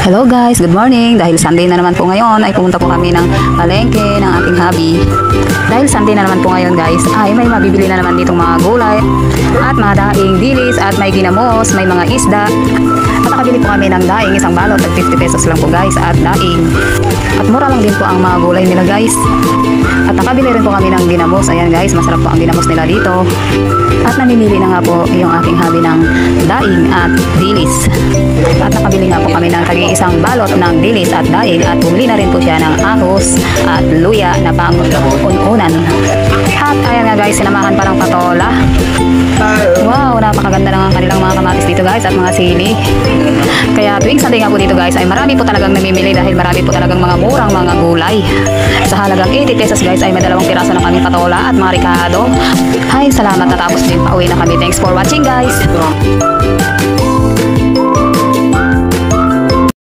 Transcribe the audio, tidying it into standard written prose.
Hello guys, good morning. Dahil Sunday na naman po ngayon ay pumunta po kami ng palengke ng ating hubby. Dahil Sunday na naman po ngayon guys ay may mabibili na naman ditong mga gulay at mga daing dilis at may ginamos, may mga isda. At nakabili po kami ng daing, isang balot at 50 pesos lang po guys at daing. At mura lang din po ang mga gulay nila guys. At nakabili rin po kami ng ginamos. Ayan guys, masarap po ang ginamos nila dito. At namimili na nga po yung aking hubby ng daing at dilis. At nakabili nga po kami ng tagi-isang balot ng dilis at daing at bumili na rin po siya ng ahos at luya na pang-unan. At ayan nga guys, sinamahan pa ng patola. Wow, napakaganda ng kanilang mga kamatis dito guys at mga sili. Kaya tuwing Sunday nga po dito guys ay marami po talagang namimili dahil marami po talagang mga murang mga gulay. Sa halagang 80 pesos guys ay may dalawang piraso na kaming patola at mga ricado. Ay, salamat, natapos din. Pauwi na kami. Thanks for watching guys.